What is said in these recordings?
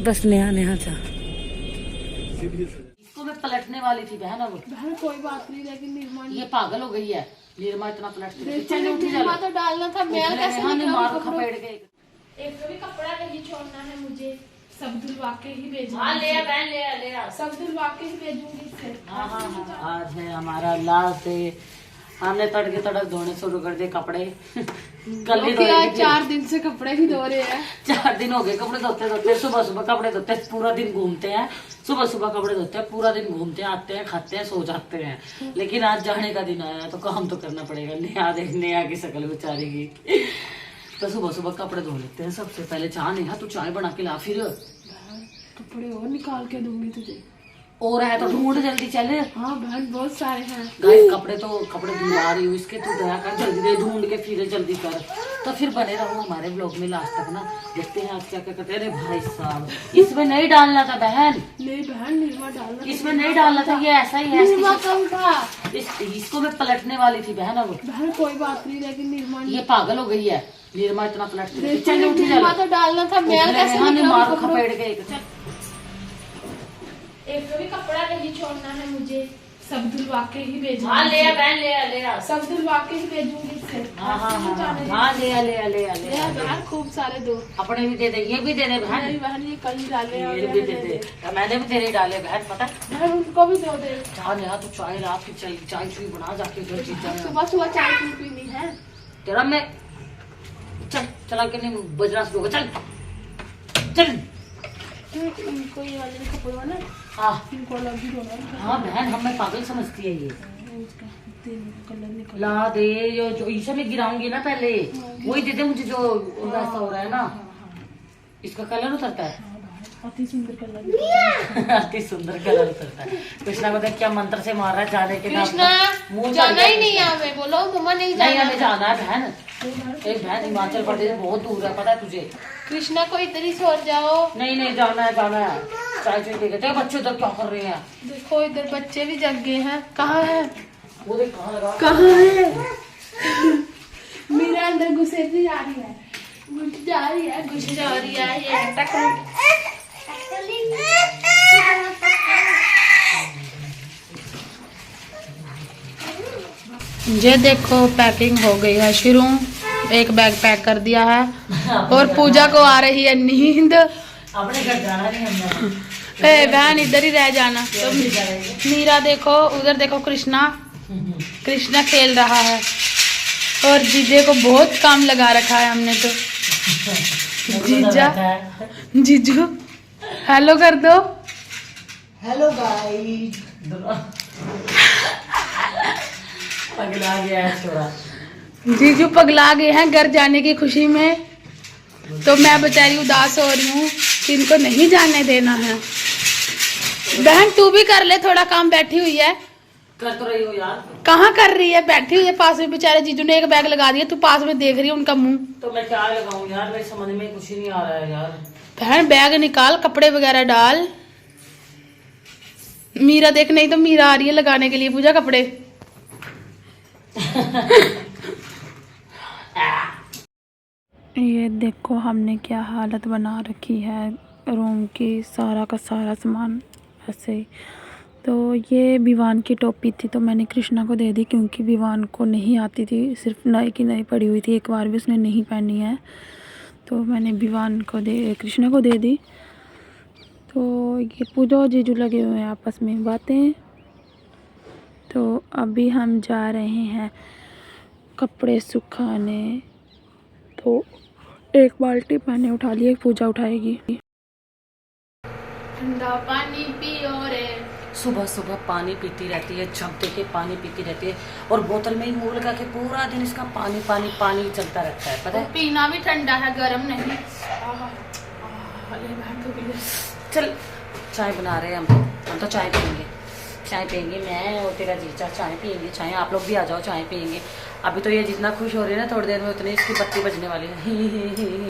बस नेहा नेहा था। इसको मैं पलटने वाली थी बहन। अब बहन कोई बात नहीं, लेकिन निर्मा ये पागल हो गई है। निर्मा इतना पलटती है। निर्मा तो डालना था, मैं कैसे मारो खपेड़ के। एक तो भी कपड़ा नहीं छोड़ना है मुझे, सब धुलवा के ही भेजना। हाँ ले आ बहन, ले आ ले आ। सब धुलवा के ही भेजूंगी इससे। हाँ हाँ हाँ, आज है हमारा लास्ट डे। हमने तड़के तड़क धोने शुरू कर दिए कपड़े। कल ही धोए थे। 4 दिन से कपड़े ही धो रहे हैं। 4 दिन हो गए कपड़े धोते धोते। सुबह सुबह कपड़े धोते हैं, पूरा दिन घूमते हैं। सुबह सुबह कपड़े धोते हैं, पूरा दिन घूमते हैं, आते हैं, खाते हैं, सो जाते हैं। लेकिन आज जाने का दिन आया तो काम तो करना पड़ेगा। नेहा देख, नेहा की शक्ल बेचारी की। तो सुबह सुबह कपड़े धो लेते हैं। सबसे पहले चाय। नेहा तू चाय बना के ला। फिर कपड़े और निकाल के दूंगी तुझे। और है तो ढूंढ जल्दी चल। हाँ बहन बहुत सारे हैं। गाइस कपड़े धुलवा रही हूँ इसके। तू दया कर जल्दी दे, ढूंढ के फिर जल्दी कर। तो फिर बने रहो हमारे ब्लॉग में लास्ट तक ना। देखते हैं आज क्या क्या करते हैं। अरे भाई साहब, इसमें नहीं डालना था बहन। नहीं बहन, निर्मा डालना। इसमें नहीं डालना था, ये ऐसा ही है। निर्मा कम था। इसको मैं पलटने वाली थी बहन। अब बहन कोई बात नहीं, लेकिन निर्मा ये पागल हो गई है। निर्मा इतना पलटती है। निर्मा तो डालना था, मैं कैसे मारो खपेड़ के। एक तो भी कपड़ा नहीं छोड़ना है मुझे, सब धुलवा के ही भेजना। हाँ ले आ बहन, ले आ ले आ। सब धुलवा के ही भेजूंगी इससे। हाँ हाँ हाँ, ले आ ले आ ले आ ले आ। बहन खूब सारे दो। अपने भी दे दे, ये भी दे दे बहन। नहीं बहन, ये कल ही डाले और ये भी दे दे। मैंने भी तेरे डाले बहन, पता है। बहन उनको भी दो दे। चाय नेहा तू चाय ला, फिर चल चाय चुई बना जाके उधर चीजें। सुबह सुबह चाय क्यों पीनी है? तेरा मैं चल चला के नहीं बजना शुरू होगा। चल चल। इनको ये वाले कपड़े वाला हाँ इनको अलग ही धोना। हाँ बहन, हमें पागल समझती है ये। कलर निकल ला दे जो इसे मैं गिराऊंगी ना पहले, वही दे दे मुझे जो वैसा हो रहा है ना। इसका कलर उतरता है। अति सुंदर कलर। अति सुंदर कलर उतरता है। कृष्णा को देख क्या मंत्र से मार रहा है जाने के नाम कृष्णा मुंह जाना ही नहीं है हमें। बोलो मम्मा नहीं नहीं, जाना। हमें जाना है बहन। एक बहन हिमाचल प्रदेश बहुत दूर है, पता है तुझे। कृष्णा को इधर ही छोड़ जाओ। नहीं नहीं, जाना है जाना है। चाय चुई लेके देखो बच्चे उधर क्या कर रहे हैं। देखो इधर बच्चे भी जग गए हैं। कहाँ है? वो देख कहाँ लगा। कहाँ है? मेरा अंदर घुसे भी जा रही है, घुस जा रही है, घुस जा रही है। ये ये देखो पैकिंग हो गई है शुरू। एक बैग पैक कर दिया है और पूजा को आ रही है नींद। अपने घर जाना नहीं हमने। ए बहन इधर ही रह जाना। तो मीरा देखो उधर देखो, कृष्णा खेल रहा है और जीजे को बहुत काम लगा रखा है हमने तो। जीजा जीजू हेलो कर दो। Hello guys. पगला गया है छोरा। जीजू पगला गए हैं घर जाने की खुशी में। तो मैं बेचारी उदास हो रही हूँ कि इनको नहीं जाने देना है। बहन तू भी कर ले थोड़ा काम, बैठी हुई है। कर तो रही हो यार। कहाँ कर रही है? बैठी हुई है पास में। बेचारे जीजू ने एक बैग लगा दिया, तू पास में देख रही है उनका मुंह। तो मैं क्या लगाऊं यार, मेरे समझ में कुछ ही नहीं आ रहा है यार। बहन बैग निकाल, कपड़े वगैरह डाल। मीरा देख, नहीं तो मीरा आ रही है लगाने के लिए पूजा कपड़े। ये देखो हमने क्या हालत बना रखी है रूम की। सारा का सारा सामान ऐसे ही। तो ये विवान की टोपी थी तो मैंने कृष्णा को दे दी, क्योंकि विवान को नहीं आती थी, सिर्फ नई की नई पड़ी हुई थी, एक बार भी उसने नहीं पहनी है। तो मैंने विवान को कृष्णा को दे दी। तो ये पूजा और जीजू लगे हुए हैं आपस में बातें। तो अभी हम जा रहे हैं कपड़े सुखाने। तो एक बाल्टी मैंने उठा ली, एक पूजा उठाएगी। ठंडा पानी पियो रे। सुबह सुबह पानी पीती रहती है, झप दे के पानी पीती रहती है और बोतल में ही मुंह लगा के पूरा दिन इसका पानी पानी पानी चलता रहता है, पता है। पीना भी ठंडा है, गर्म नहीं। चल चाय बना रहे हैं हम तो चाय पियेंगे मैं और तेरा जीजा चाय पियेंगे। चाय आप लोग भी आ जाओ, चाय पियेंगे। अभी तो ये जितना खुश हो रही है ना, थोड़ी देर में उतनी इसकी बत्ती बजने वाली है।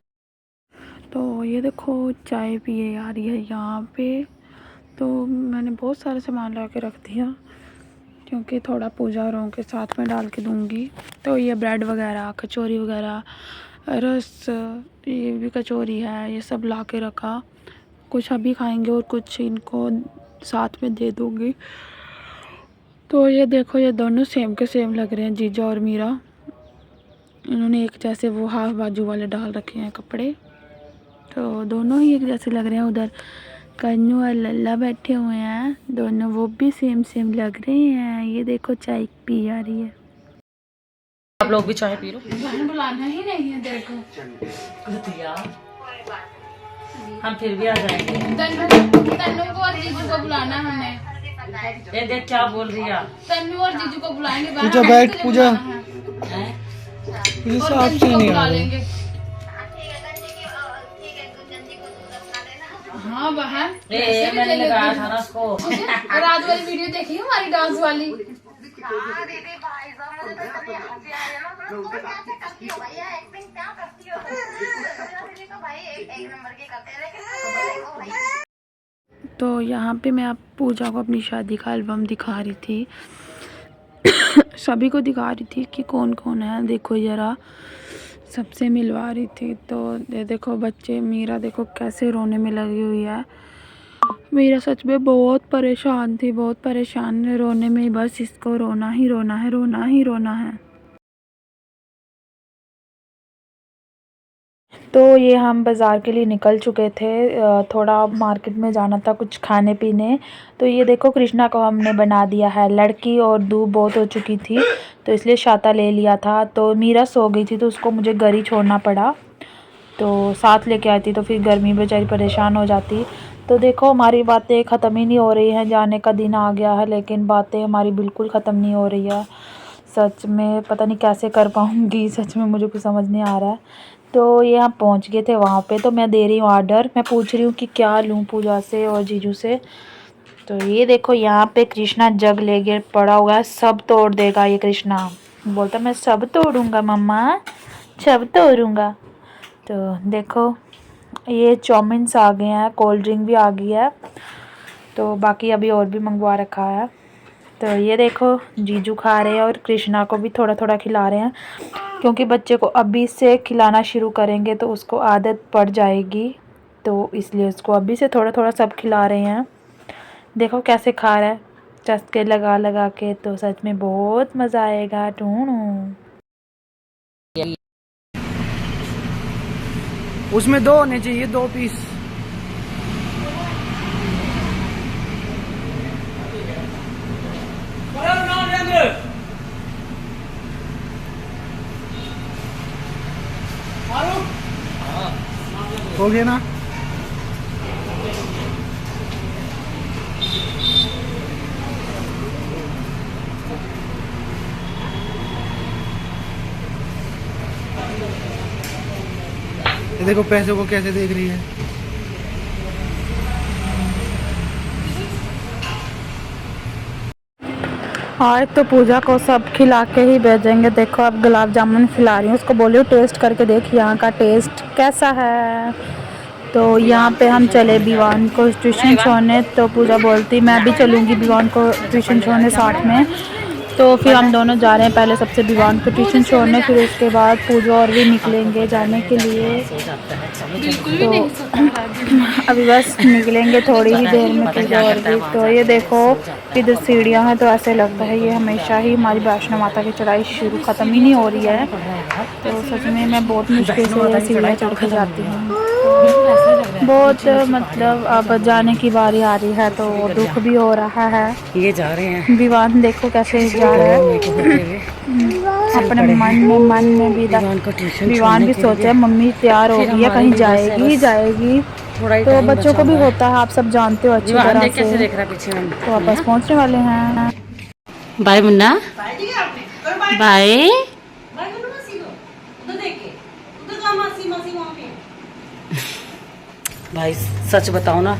तो ये देखो चाय पिए आ रही है यहाँ पे। तो मैंने बहुत सारा सामान ला के रख दिया, क्योंकि थोड़ा पूजा औरों के साथ में डाल के दूँगी। तो ये ब्रेड वगैरह, कचौरी वगैरह, रस, ये भी कचौरी है, ये सब ला के रखा। कुछ अभी खाएंगे और कुछ इनको साथ में दे दूँगी। तो ये देखो, ये दोनों सेम के सेम लग रहे हैं, जीजा और मीरा। इन्होंने एक जैसे वो हाफ बाजू वाले डाल रखे हैं कपड़े, तो दोनों ही एक जैसे लग रहे हैं। उधर कन्नू और लल्ला बैठे हुए हैं, दोनों वो भी सेम सेम लग रहे हैं। ये देखो चाय पी जा रही है। आप लोग भी चाय पी लो। बुलाना ही नहीं है, देखो हम फिर भी आ जाएंगे। तन्नू को और जीजू को बुलाना हमने। ये देख क्या बोल रही है। तन्नू और जीजू को बुलाएंगे। पूजा बैठ, पूजा मुझे साफ से नहीं आ रहा। हाँ बहन, मैंने लगाया था ना उसको। रात वाली वीडियो देखी हमारी डांस वाली। तो यहाँ पे मैं आप पूजा को अपनी शादी का एल्बम दिखा रही थी। सभी को दिखा रही थी कि कौन कौन है, देखो ज़रा, सबसे मिलवा रही थी। तो ये देखो बच्चे, मीरा देखो कैसे रोने में लगी हुई है। मीरा सच में बहुत परेशान थी, बहुत परेशान, रोने में बस इसको रोना ही रोना है, रोना ही रोना है। तो ये हम बाज़ार के लिए निकल चुके थे, थोड़ा मार्केट में जाना था कुछ खाने पीने। तो ये देखो कृष्णा को हमने बना दिया है लड़की, और धूप बहुत हो चुकी थी तो इसलिए छाता ले लिया था। तो मीरा सो गई थी तो उसको मुझे घर ही छोड़ना पड़ा, तो साथ लेके आई थी तो फिर गर्मी बेचारी परेशान हो जाती। तो देखो हमारी बातें ख़त्म ही नहीं हो रही हैं, जाने का दिन आ गया है लेकिन बातें हमारी बिल्कुल ख़त्म नहीं हो रही है। सच में पता नहीं कैसे कर पाऊँगी, सच में मुझे कुछ समझ नहीं आ रहा है। तो ये हम पहुंच गए थे वहाँ पे, तो मैं दे रही हूँ ऑर्डर। मैं पूछ रही हूँ कि क्या लूँ पूजा से और जीजू से। तो ये देखो यहाँ पे कृष्णा जग लेके पड़ा हुआ है, सब तोड़ देगा ये कृष्णा। बोलता मैं सब तोड़ूंगा मम्मा, सब तोड़ूंगा। तो देखो ये चाउमीन्स आ गए हैं, कोल्ड ड्रिंक भी आ गई है, तो बाकी अभी और भी मंगवा रखा है। तो ये देखो जीजू खा रहे हैं और कृष्णा को भी थोड़ा थोड़ा खिला रहे हैं, क्योंकि बच्चे को अभी से खिलाना शुरू करेंगे तो उसको आदत पड़ जाएगी, तो इसलिए उसको अभी से थोड़ा थोड़ा सब खिला रहे हैं। देखो कैसे खा रहा है चस्के लगा लगा के, तो सच में बहुत मज़ा आएगा। टूनू उसमें 2 होने चाहिए, 2 पीस। हो गया ना? ये देखो पैसों को कैसे देख रही है। आज तो पूजा को सब खिला के ही भेजेंगे। देखो अब गुलाब जामुन खिला रही हूँ उसको, बोलियो टेस्ट करके देख यहाँ का टेस्ट कैसा है। तो यहाँ पे हम चले विवान को ट्यूशन छोड़ने, तो पूजा बोलती मैं भी चलूँगी विवान को ट्यूशन छोड़ने साथ में। तो फिर हम दोनों जा रहे हैं, पहले सबसे विवान को ट्यूशन छोड़ने, फिर उसके बाद पूजा और भी निकलेंगे जाने के लिए। तो अभी बस निकलेंगे थोड़ी ही देर में पूजा और भी। तो ये देखो इधर सीढ़ियाँ हैं, तो ऐसे लगता है ये हमेशा ही हमारी वैष्णो माता की चढ़ाई शुरू ख़त्म ही नहीं हो रही है। तो सच में मैं बहुत मुश्किल से ये सीढ़ियाँ चढ़ के जाती हूँ, बहुत मतलब अब जाने की बारी आ रही है, तो दुख भी हो रहा है। ये जा रहे हैं विवान देखो कैसे जा रहा है अपने मन में भी। विवान भी सोचा मम्मी तैयार हो गई है, कहीं जाएगी ही जाएगी। तो बच्चों को भी होता है, आप सब जानते हो अच्छी तरह से। तो वापस पहुंचने वाले हैं। Bye Munna, bye. भाई सच बताओ ना,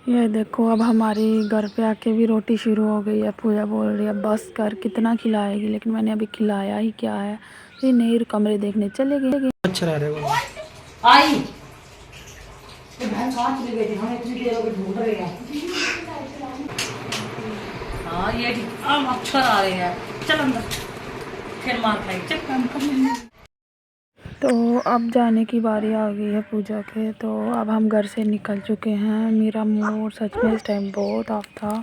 ये देखो अब हमारी घर पे आके भी रोटी शुरू हो गई है। पूजा बोल रही है बस कर, कितना खिलाएगी, लेकिन मैंने अभी खिलाया ही क्या है। ये नए कमरे देखने चले गए। अच्छा रह रहे हो। आई तो बहन कहाँ चली गई थी, हम इतनी देर हो गई ढूंढ रहे हैं। हाँ ये अब अक्षर आ रहे हैं, चल अंदर फिर मार खाएगी। चल तो अब जाने की बारी आ गई है पूजा के। तो अब हम घर से निकल चुके हैं। मेरा मूड सच में इस टाइम बहुत ऑफ था,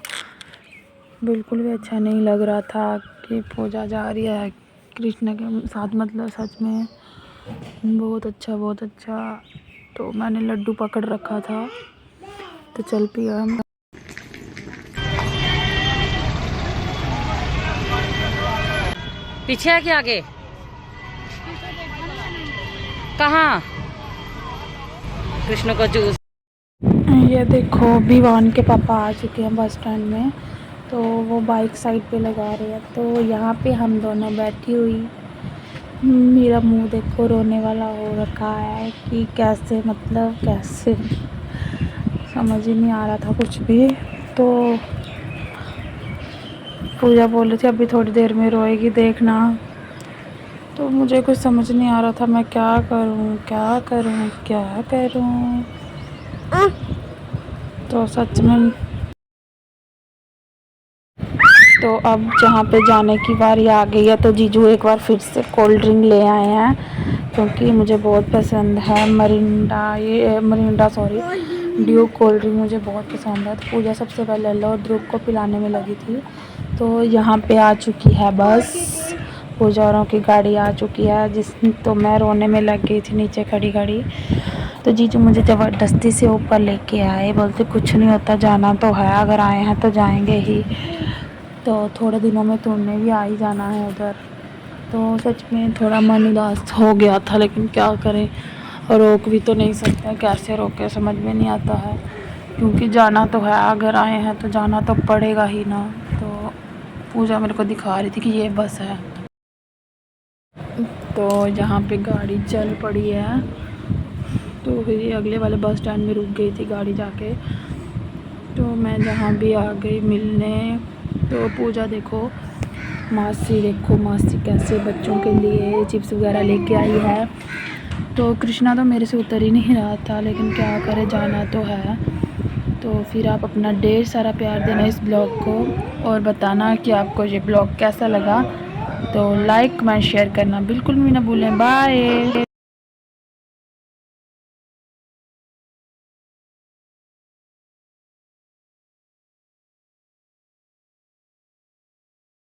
बिल्कुल भी अच्छा नहीं लग रहा था कि पूजा जा रही है कृष्ण के साथ, मतलब सच में बहुत अच्छा, बहुत अच्छा। तो मैंने लड्डू पकड़ रखा था, तो चल पिया हम। पीछे है कि आगे? कहाँ? कृष्ण का जूस। ये देखो विवान के पापा आ चुके हैं बस स्टैंड में। तो वो बाइक साइड पे लगा रहे हैं, तो यहाँ पे हम दोनों बैठी हुई। मेरा मुंह देखो रोने वाला हो रखा है कि कैसे, मतलब कैसे, समझ ही नहीं आ रहा था कुछ भी। तो पूजा बोल रही थी अभी थोड़ी देर में रोएगी देखना। तो मुझे कुछ समझ नहीं आ रहा था मैं क्या करूं, क्या करूं, क्या करूं। तो सच में, तो अब जहाँ पे जाने की बारी आ गई है, तो जीजू एक बार फिर से कोल्ड ड्रिंक ले आए हैं, क्योंकि मुझे बहुत पसंद है Mirinda sorry Duke cold drink मुझे बहुत पसंद है। तो पूजा सबसे पहले लो ध्रुव को पिलाने में लगी थी। तो यहाँ पे आ चुकी है बस, पूजा औरों की गाड़ी आ चुकी है, तो मैं रोने में लग गई थी नीचे खड़ी खड़ी। तो जीजू मुझे ज़बरदस्ती से ऊपर लेके आए, बोलते कुछ नहीं होता, जाना तो है, अगर आए हैं तो जाएंगे ही। तो थोड़े दिनों में तुमने भी आ ही जाना है उधर। तो सच में थोड़ा मन उदास हो गया था, लेकिन क्या करें, रोक भी तो नहीं सकते, कैसे रोके समझ में नहीं आता है, क्योंकि जाना तो है, अगर आए हैं तो जाना तो पड़ेगा ही ना। तो पूजा मेरे को दिखा रही थी कि ये बस है। तो यहाँ पे गाड़ी चल पड़ी है, तो फिर ये अगले वाले बस स्टैंड में रुक गई थी गाड़ी जाके। तो मैं जहाँ भी आ गई मिलने। तो पूजा देखो, मासी कैसे बच्चों के लिए चिप्स वगैरह लेके आई है। तो कृष्णा तो मेरे से उतर ही नहीं रहा था, लेकिन क्या करे, जाना तो है। तो फिर आप अपना ढेर सारा प्यार देना इस ब्लॉग को, और बताना कि आपको ये ब्लॉग कैसा लगा। तो लाइक कमेंट शेयर करना बिल्कुल भी ना भूलें। बाय।